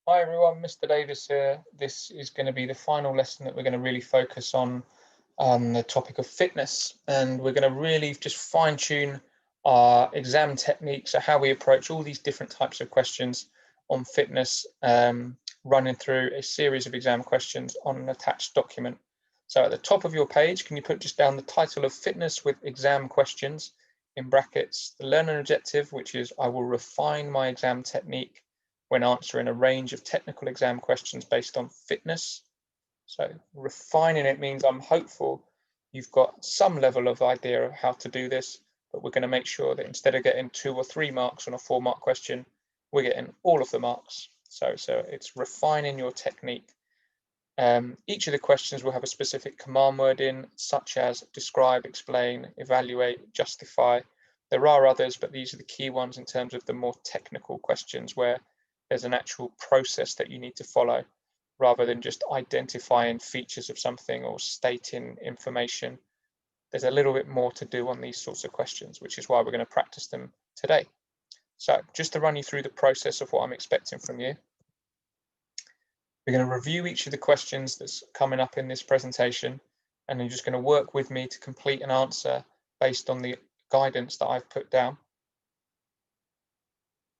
Hi everyone, Mr. Davis here. This is going to be the final lesson that we're going to really focus on the topic of fitness, and we're going to really just fine tune our exam techniques, so how we approach all these different types of questions on fitness, running through a series of exam questions on an attached document. So at the top of your page, can you put just down the title of Fitness with Exam Questions, in brackets, the learner objective, which is I will refine my exam technique when answering a range of technical exam questions based on fitness. So refining it means I'm hopeful you've got some level of idea of how to do this, but we're going to make sure that instead of getting 2 or 3 marks on a 4-mark question, we're getting all of the marks. So it's refining your technique. Each of the questions will have a specific command word in, such as describe, explain, evaluate, justify. There are others, but these are the key ones in terms of the more technical questions where there's an actual process that you need to follow rather than just identifying features of something or stating information. There's a little bit more to do on these sorts of questions, which is why we're going to practice them today. So just to run you through the process of what I'm expecting from you, we're going to review each of the questions that's coming up in this presentation, and you're just going to work with me to complete an answer based on the guidance that I've put down.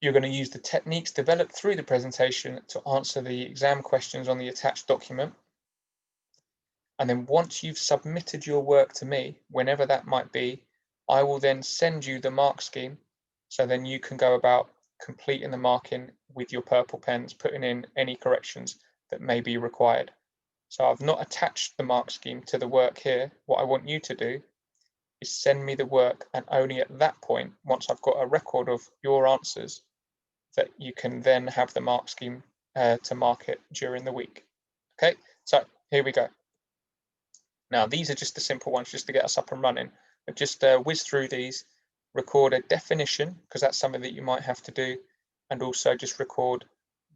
You're going to use the techniques developed through the presentation to answer the exam questions on the attached document. And then once you've submitted your work to me, whenever that might be, I will then send you the mark scheme. So then you can go about completing the marking with your purple pens, putting in any corrections that may be required. So I've not attached the mark scheme to the work here. What I want you to do is send me the work, and only at that point, once I've got a record of your answers, that you can then have the mark scheme to mark it during the week. Okay, so here we go. Now, these are just the simple ones just to get us up and running. But just whiz through these, record a definition, because that's something that you might have to do, and also just record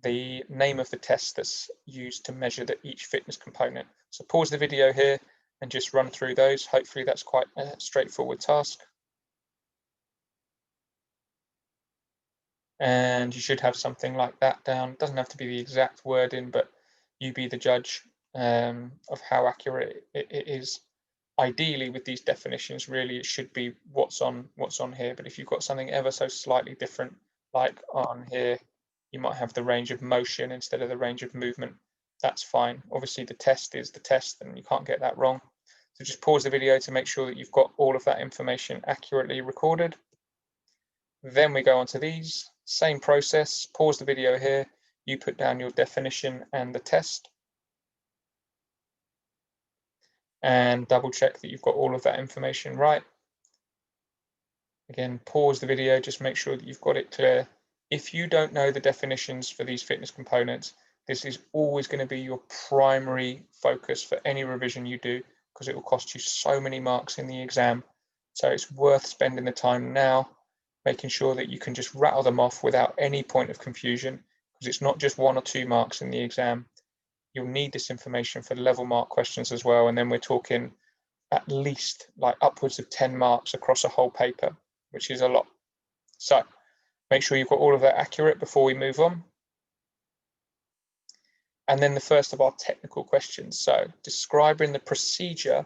the name of the test that's used to measure each fitness component. So pause the video here and just run through those. Hopefully that's quite a straightforward task. And you should have something like that down. It doesn't have to be the exact wording, but you be the judge of how accurate it is. Ideally, with these definitions, really it should be what's on here. But if you've got something ever so slightly different, like on here, you might have the range of motion instead of the range of movement. That's fine. Obviously, the test is the test, and you can't get that wrong. So just pause the video to make sure that you've got all of that information accurately recorded. Then we go on to these. Same process, pause the video here, you put down your definition and the test, and double check that you've got all of that information right. Again, pause the video, just make sure that you've got it clear. If you don't know the definitions for these fitness components, this is always going to be your primary focus for any revision you do, because it will cost you so many marks in the exam. So it's worth spending the time now making sure that you can just rattle them off without any point of confusion, because it's not just 1 or 2 marks in the exam. You'll need this information for level mark questions as well, and then we're talking at least like upwards of 10 marks across a whole paper, which is a lot. So make sure you've got all of that accurate before we move on. And then the first of our technical questions. So describing the procedure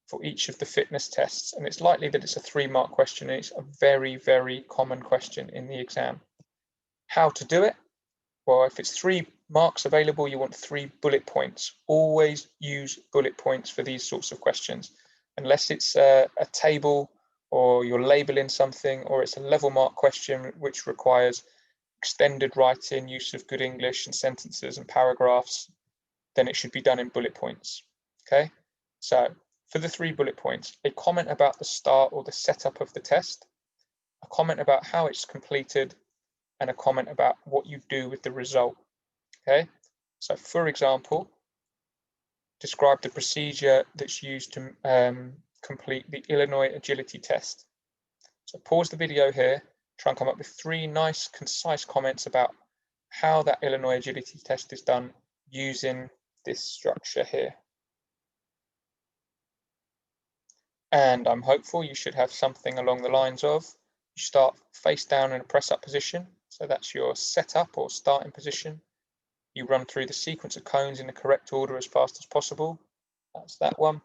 for each of the fitness tests, and it's likely that it's a 3-mark question, and it's a very, very common question in the exam. How to do it? Well, if it's 3 marks available, you want 3 bullet points. Always use bullet points for these sorts of questions, unless it's a table or you're labeling something, or it's a level mark question which requires extended writing, use of good English and sentences and paragraphs, then it should be done in bullet points. Okay, so for the 3 bullet points, a comment about the start or the setup of the test, a comment about how it's completed, and a comment about what you do with the result. Okay, so for example, describe the procedure that's used to complete the Illinois agility test. So pause the video here, try and come up with 3 nice, concise comments about how that Illinois agility test is done using this structure here. And I'm hopeful you should have something along the lines of, you start face down in a press up position. So that's your setup or starting position. You run through the sequence of cones in the correct order as fast as possible. That's that one.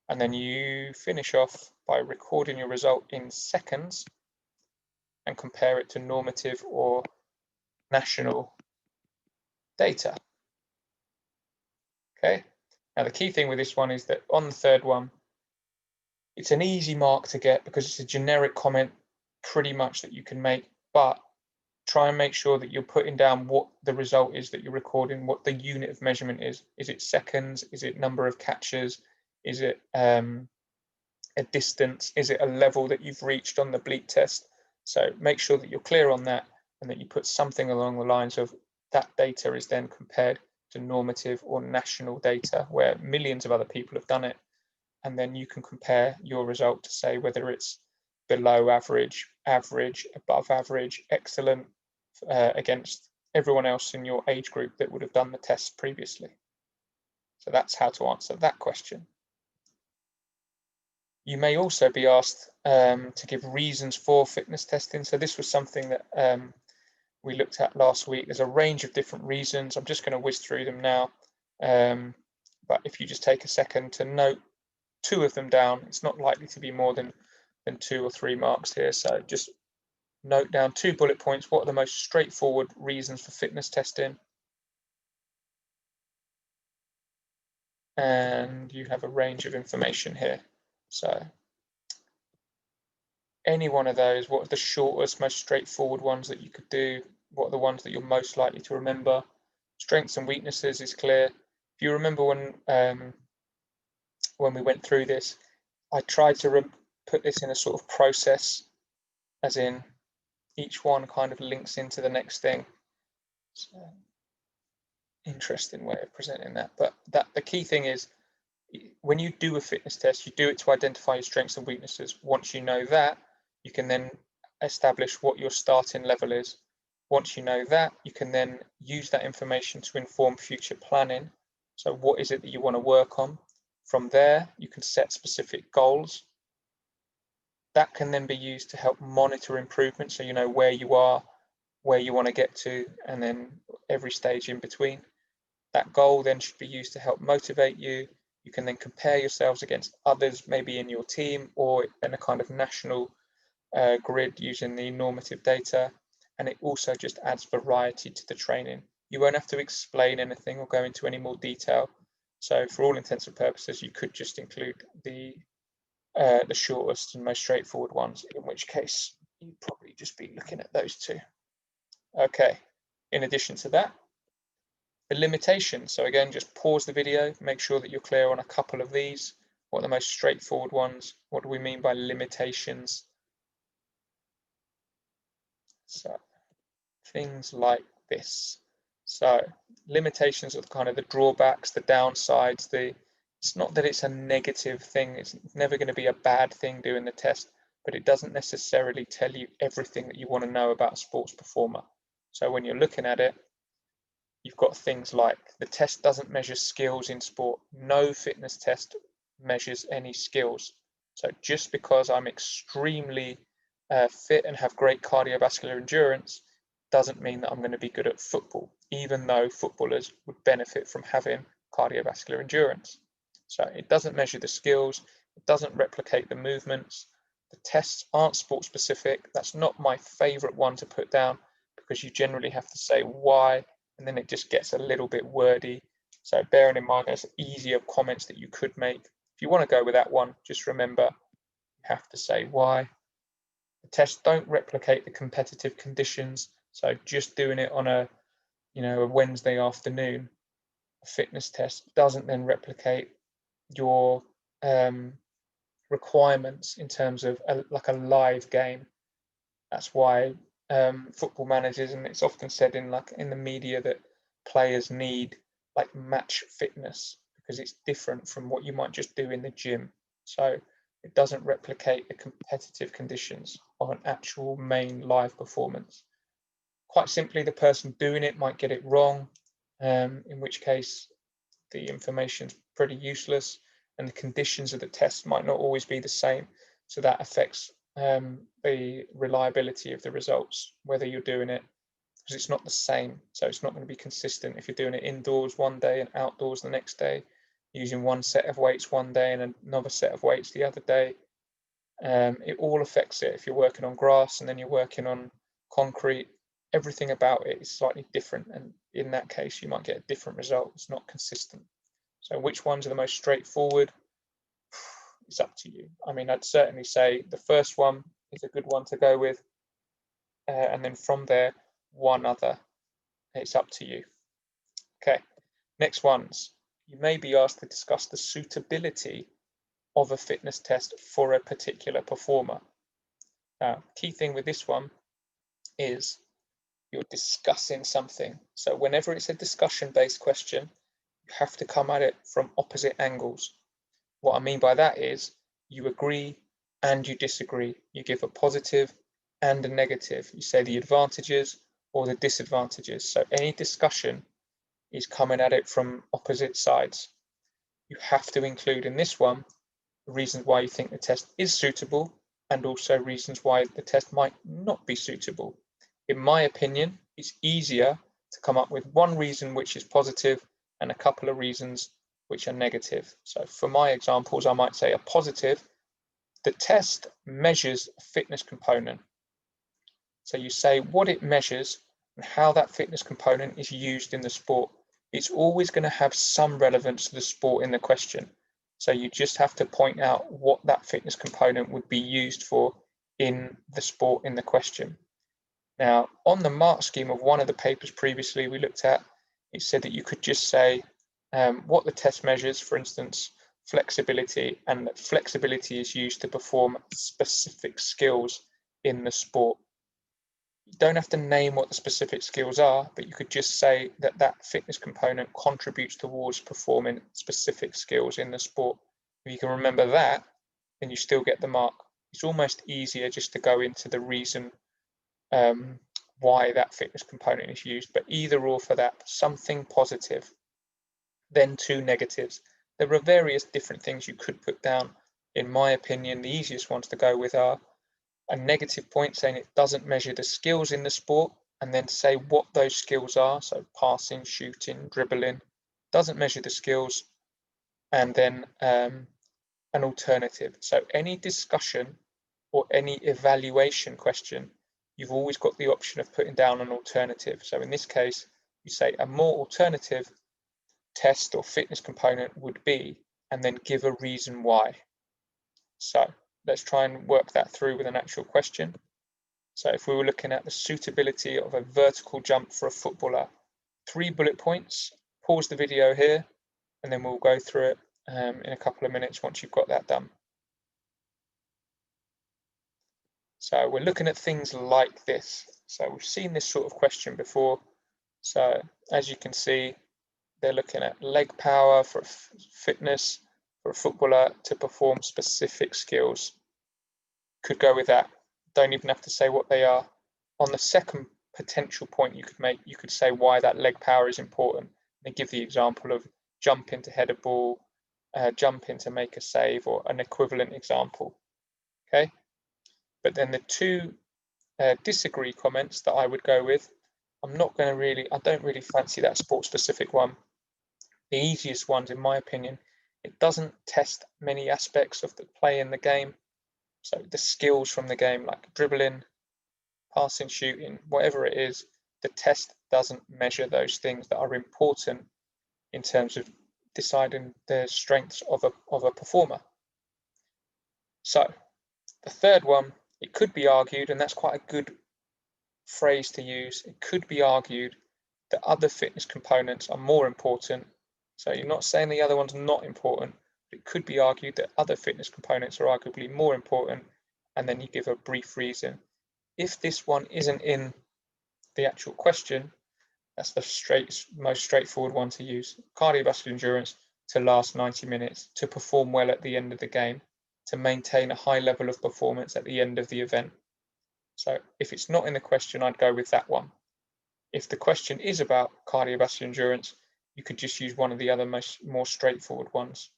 And then you finish off by recording your result in seconds and compare it to normative or national data. Okay. Now the key thing with this one is that on the third one, it's an easy mark to get because it's a generic comment pretty much that you can make, but try and make sure that you're putting down what the result is that you're recording, what the unit of measurement is. Is it seconds? Is it number of catches? Is it a distance? Is it a level that you've reached on the bleep test? So make sure that you're clear on that and that you put something along the lines of that data is then compared to normative or national data where millions of other people have done it. And then you can compare your result to say whether it's below average, average, above average, excellent, against everyone else in your age group that would have done the test previously. So that's how to answer that question. You may also be asked to give reasons for fitness testing. So this was something that we looked at last week. There's a range of different reasons. I'm just going to whiz through them now. But if you just take a second to note 2 of them down, it's not likely to be more than 2 or 3 marks here. So just note down 2 bullet points. What are the most straightforward reasons for fitness testing? And you have a range of information here. So any one of those, what are the shortest, most straightforward ones that you could do? What are the ones that you're most likely to remember? Strengths and weaknesses is clear. If you remember when we went through this, I tried to put this in a sort of process, as in each one kind of links into the next thing. So, interesting way of presenting that. But the key thing is, when you do a fitness test, you do it to identify your strengths and weaknesses. Once you know that, you can then establish what your starting level is. Once you know that, you can then use that information to inform future planning. So what is it that you want to work on? From there, you can set specific goals. That can then be used to help monitor improvement. So you know where you are, where you want to get to, and then every stage in between. That goal then should be used to help motivate you. You can then compare yourselves against others, maybe in your team or in a kind of national grid using the normative data. And it also just adds variety to the training. You won't have to explain anything or go into any more detail. So for all intents and purposes, you could just include the shortest and most straightforward ones, in which case you'd probably just be looking at those 2. Okay, in addition to that, the limitations. So again, just pause the video, make sure that you're clear on a couple of these. What are the most straightforward ones? What do we mean by limitations? So things like this. So limitations are kind of the drawbacks, the downsides. It's not that it's a negative thing. It's never going to be a bad thing doing the test, but it doesn't necessarily tell you everything that you want to know about a sports performer. So when you're looking at it, you've got things like the test doesn't measure skills in sport. No fitness test measures any skills. So just because I'm extremely fit and have great cardiovascular endurance doesn't mean that I'm going to be good at football, even though footballers would benefit from having cardiovascular endurance. So it doesn't measure the skills, it doesn't replicate the movements. The tests aren't sport specific. That's not my favorite one to put down because you generally have to say why, and then it just gets a little bit wordy. So bearing in mind there's easier comments that you could make. If you want to go with that one, just remember you have to say why. The tests don't replicate the competitive conditions. So just doing it on a Wednesday afternoon, a fitness test doesn't then replicate your requirements in terms of like a live game. That's why football managers, and it's often said in the media, that players need like match fitness because it's different from what you might just do in the gym. So it doesn't replicate the competitive conditions of an actual main live performance. Quite simply, the person doing it might get it wrong, in which case the information's pretty useless, and the conditions of the test might not always be the same. So that affects the reliability of the results, whether you're doing it because it's not the same. So it's not going to be consistent if you're doing it indoors one day and outdoors the next day, using one set of weights one day and another set of weights the other day. It all affects it. If you're working on grass and then you're working on concrete, everything about it is slightly different. And in that case, you might get a different result. It's not consistent. So which ones are the most straightforward? It's up to you. I mean, I'd certainly say the first one is a good one to go with. And then from there, one other. It's up to you. Okay, next ones. You may be asked to discuss the suitability of a fitness test for a particular performer. Now, key thing with this one is you're discussing something. So whenever it's a discussion-based question, you have to come at it from opposite angles. What I mean by that is you agree and you disagree. You give a positive and a negative. You say the advantages or the disadvantages. So any discussion is coming at it from opposite sides. You have to include in this one reasons why you think the test is suitable and also reasons why the test might not be suitable. In my opinion, it's easier to come up with one reason which is positive and a couple of reasons which are negative. So for my examples, I might say a positive, the test measures a fitness component. So you say what it measures and how that fitness component is used in the sport. It's always going to have some relevance to the sport in the question. So you just have to point out what that fitness component would be used for in the sport in the question. Now, on the mark scheme of one of the papers previously we looked at, it said that you could just say what the test measures, for instance, flexibility, and that flexibility is used to perform specific skills in the sport. You don't have to name what the specific skills are, but you could just say that that fitness component contributes towards performing specific skills in the sport. If you can remember that, then you still get the mark. It's almost easier just to go into the reason why that fitness component is used, but either or for that, something positive, then two negatives. There are various different things you could put down. In my opinion, the easiest ones to go with are a negative point saying it doesn't measure the skills in the sport, and then say what those skills are. So passing, shooting, dribbling, doesn't measure the skills, and then an alternative. So any discussion or any evaluation question, you've always got the option of putting down an alternative. So in this case, you say a more alternative test or fitness component would be, and then give a reason why. So let's try and work that through with an actual question. So if we were looking at the suitability of a vertical jump for a footballer, 3 bullet points, pause the video here, and then we'll go through it in a couple of minutes once you've got that done. So we're looking at things like this. So we've seen this sort of question before. So as you can see, they're looking at leg power for fitness for a footballer to perform specific skills. Could go with that. Don't even have to say what they are. On the second potential point you could make, you could say why that leg power is important. And give the example of jumping to head a ball, jumping to make a save, or an equivalent example. Okay. But then the two disagree comments that I would go with, I don't really fancy that sport specific one. The easiest ones, in my opinion, it doesn't test many aspects of the play in the game. So the skills from the game, like dribbling, passing, shooting, whatever it is, the test doesn't measure those things that are important in terms of deciding the strengths of a performer. So the third one, it could be argued, and that's quite a good phrase to use, it could be argued that other fitness components are more important. So you're not saying the other one's not important, but it could be argued that other fitness components are arguably more important, and then you give a brief reason. If this one isn't in the actual question, that's the most straightforward one to use. Cardiovascular endurance to last 90 minutes, to perform well at the end of the game, to maintain a high level of performance at the end of the event. So if it's not in the question, I'd go with that one. If the question is about cardiovascular endurance, you could just use one of the other more straightforward ones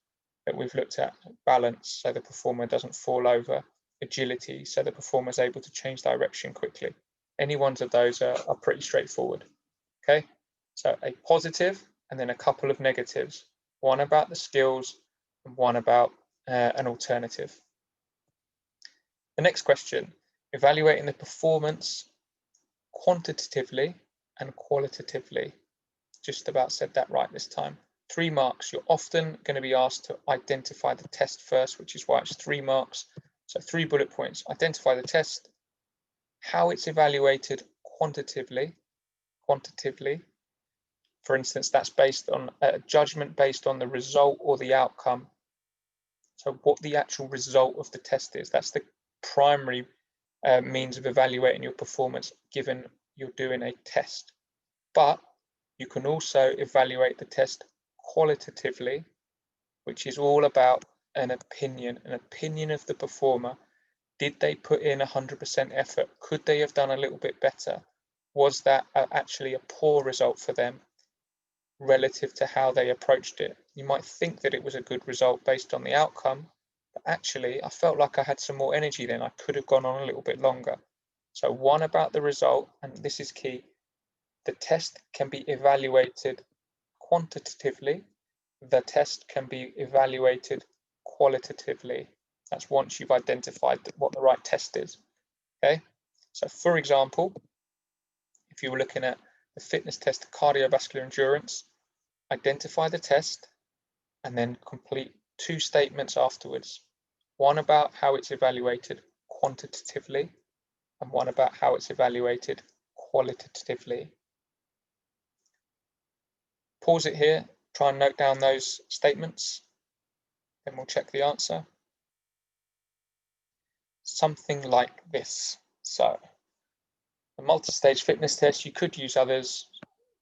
that we've looked at. Balance, so the performer doesn't fall over. Agility, so the performer is able to change direction quickly. Any ones of those are pretty straightforward. Okay, so a positive and then a couple of negatives, one about the skills and one about an alternative. The next question, evaluating the performance quantitatively and qualitatively. Just about said that right this time. 3 marks. You're often going to be asked to identify the test first, which is why it's 3 marks. So 3 bullet points. Identify the test, how it's evaluated quantitatively. For instance, that's based on a judgment based on the result or the outcome. So what the actual result of the test is. That's the primary means of evaluating your performance given you're doing a test. But you can also evaluate the test qualitatively, which is all about an opinion of the performer. Did they put in 100% effort? Could they have done a little bit better? Was that actually a poor result for them relative to how they approached it? You might think that it was a good result based on the outcome, but actually I felt like I had some more energy then. I could have gone on a little bit longer. So one about the result, and this is key, the test can be evaluated quantitatively. The test can be evaluated qualitatively. That's once you've identified what the right test is. Okay, so for example, if you were looking at the fitness test, cardiovascular endurance, identify the test and then complete 2 statements afterwards. One about how it's evaluated quantitatively and one about how it's evaluated qualitatively. Pause it here, try and note down those statements, then we'll check the answer. Something like this. So the multi-stage fitness test, you could use others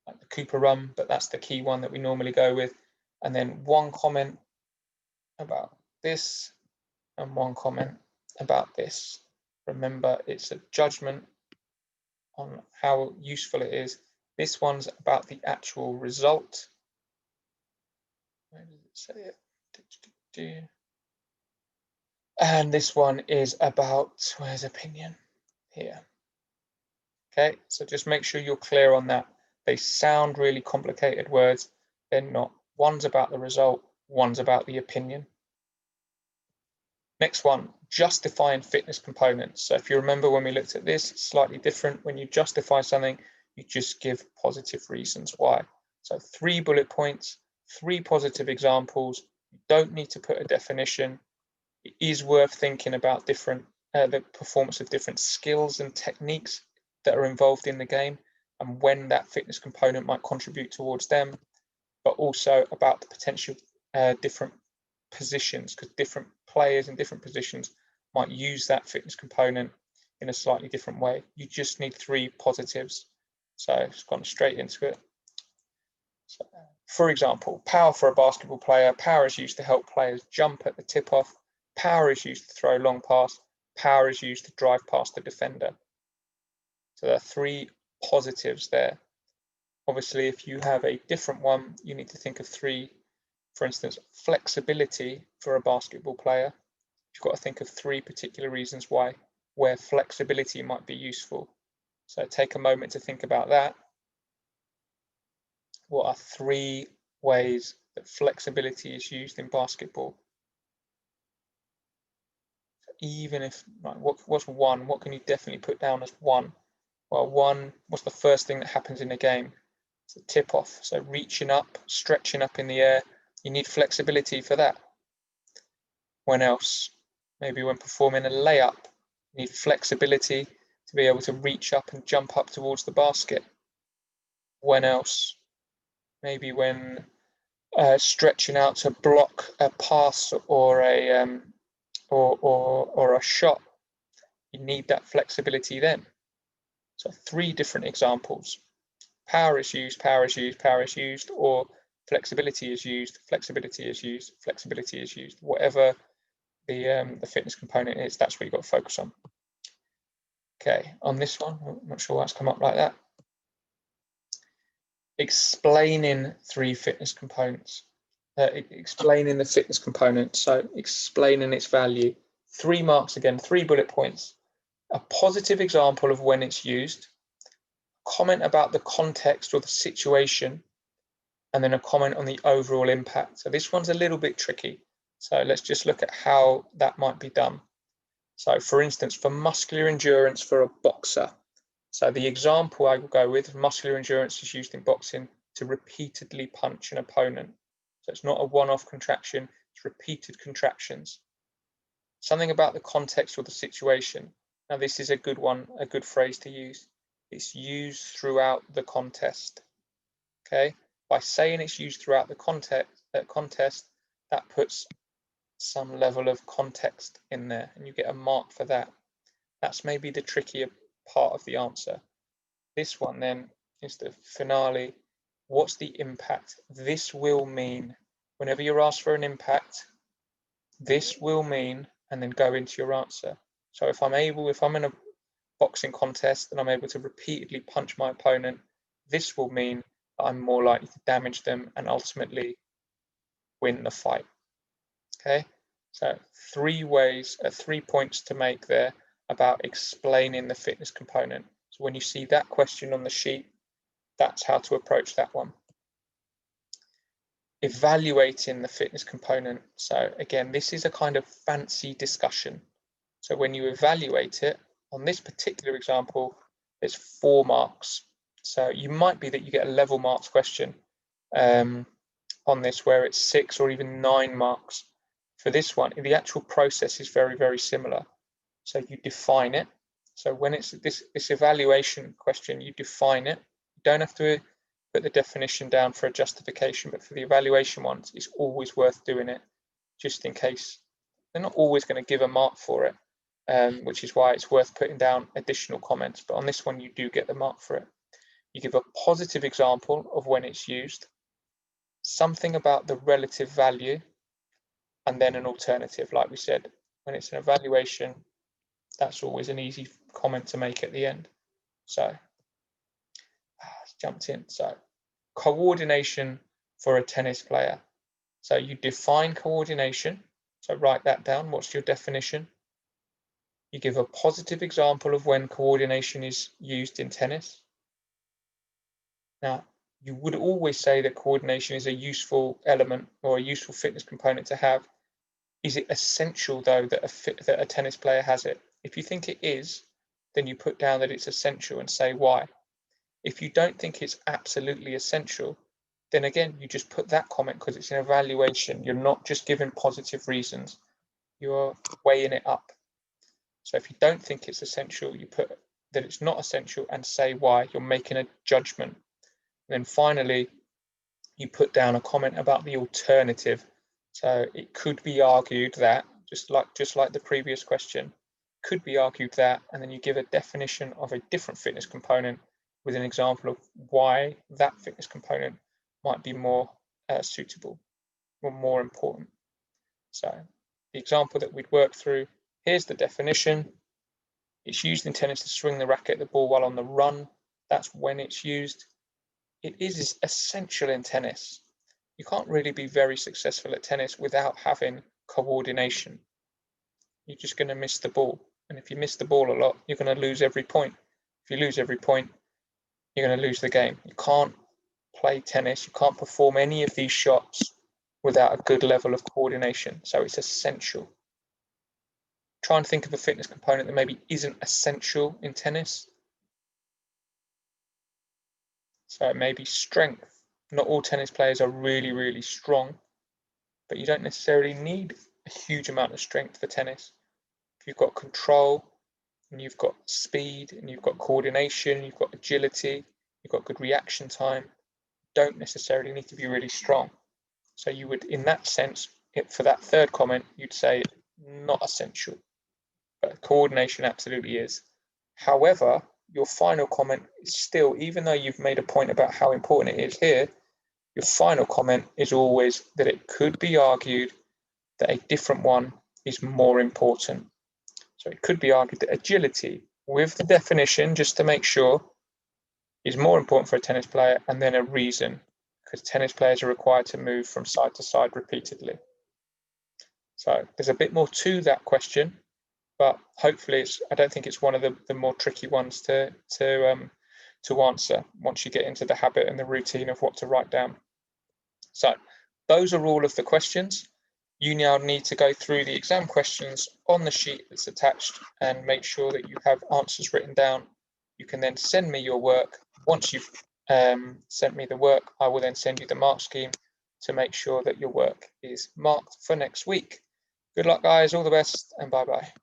like the Cooper Run, but that's the key one that we normally go with. And then 1 comment about this and 1 comment about this. Remember, it's a judgment on how useful it is. This one's about the actual result. Where does it say it? And this one is about, where's opinion? Here. Okay, so just make sure you're clear on that. They sound really complicated words. They're not. One's about the result, one's about the opinion. Next one, justifying fitness components. So if you remember when we looked at this, it's slightly different. When you justify something, you just give positive reasons why. So 3 bullet points, 3 positive examples. You don't need to put a definition. It is worth thinking about different the performance of different skills and techniques that are involved in the game and when that fitness component might contribute towards them, but also about the potential different positions, because different players in different positions might use that fitness component in a slightly different way. You just need 3 positives. So it's gone straight into it. So, for example, power for a basketball player. Power is used to help players jump at the tip-off. Power is used to throw long pass. Power is used to drive past the defender. So there are 3 positives there. Obviously, if you have a different one, you need to think of 3. For instance, flexibility for a basketball player. You've got to think of 3 particular reasons where flexibility might be useful. So take a moment to think about that. What are 3 ways that flexibility is used in basketball? Even if, right, what's 1? What can you definitely put down as 1? Well, 1, what's the first thing that happens in a game? It's a tip-off. So reaching up, stretching up in the air. You need flexibility for that. When else? Maybe when performing a layup, you need flexibility to be able to reach up and jump up towards the basket. When else? Maybe when stretching out to block a pass or a shot. You need that flexibility then. So 3 different examples. Power is used, power is used, power is used, or flexibility is used, flexibility is used, flexibility is used. Whatever the fitness component is, that's what you've got to focus on. Okay, on this one, I'm not sure why it's come up like that. Explaining 3 fitness components. Explaining the fitness component, so explaining its value. 3 marks again, 3 bullet points. A positive example of when it's used, comment about the context or the situation, and then a comment on the overall impact. So this one's a little bit tricky. So let's just look at how that might be done. So for instance, for muscular endurance for a boxer. So the example I will go with, muscular endurance is used in boxing to repeatedly punch an opponent. So it's not a one-off contraction, it's repeated contractions. Something about the context or the situation. Now this is a good one, a good phrase to use. It's used throughout the contest. Okay, by saying it's used throughout the contest, that puts some level of context in there, and you get a mark for that. That's maybe the trickier part of the answer. This one then is the finale. What's the impact? This will mean, whenever you're asked for an impact, this will mean, and then go into your answer. So if I'm in a boxing contest and I'm able to repeatedly punch my opponent, this will mean that I'm more likely to damage them and ultimately win the fight. Okay, so 3 points to make there about explaining the fitness component. So when you see that question on the sheet, that's how to approach that one. Evaluating the fitness component. So again, this is a kind of fancy discussion. So when you evaluate it, on this particular example, there's 4 marks. So you might be that you get a level marks question on this where it's 6 or even 9 marks. For this one, the actual process is very, very similar. So you define it. So when it's this evaluation question, you define it. You don't have to put the definition down for a justification, but for the evaluation ones, it's always worth doing it, just in case. They're not always going to give a mark for it, which is why it's worth putting down additional comments. But on this one, you do get the mark for it. You give a positive example of when it's used, something about the relative value, and then an alternative. Like we said, when it's an evaluation, that's always an easy comment to make at the end. So jumped in. So coordination for a tennis player. So you define coordination. So write that down. What's your definition? You give a positive example of when coordination is used in tennis. Now, you would always say that coordination is a useful element or a useful fitness component to have. Is it essential, though, that a tennis player has it? If you think it is, then you put down that it's essential and say why. If you don't think it's absolutely essential, then again, you just put that comment because it's an evaluation. You're not just giving positive reasons. You're weighing it up. So if you don't think it's essential, you put that it's not essential and say why. You're making a judgment. And then finally, you put down a comment about the alternative. So it could be argued that, just like the previous question, could be argued that, and then you give a definition of a different fitness component with an example of why that fitness component might be more suitable or more important. So the example that we'd work through, here's the definition. It's used in tennis to swing the racket, the ball while on the run. That's when it's used. It is essential in tennis. You can't really be very successful at tennis without having coordination. You're just going to miss the ball. And if you miss the ball a lot, you're going to lose every point. If you lose every point, you're going to lose the game. You can't play tennis. You can't perform any of these shots without a good level of coordination. So it's essential. Try and think of a fitness component that maybe isn't essential in tennis. So it may be strength. Not all tennis players are really, really strong, but you don't necessarily need a huge amount of strength for tennis. If you've got control and you've got speed and you've got coordination, you've got agility, you've got good reaction time, you don't necessarily need to be really strong. So you would, in that sense, for that third comment, you'd say not essential, but coordination absolutely is. However, your final comment is still, even though you've made a point about how important it is here, your final comment is always that it could be argued that a different one is more important. So it could be argued that agility, with the definition, just to make sure, is more important for a tennis player, and then a reason, because tennis players are required to move from side to side repeatedly. So there's a bit more to that question, but hopefully I don't think it's one of the more tricky ones to to answer once you get into the habit and the routine of what to write down. So those are all of the questions. You now need to go through the exam questions on the sheet that's attached and make sure that you have answers written down. You can then send me your work. Once you've sent me the work, I will then send you the mark scheme to make sure that your work is marked for next week. Good luck, guys. All the best, and bye-bye.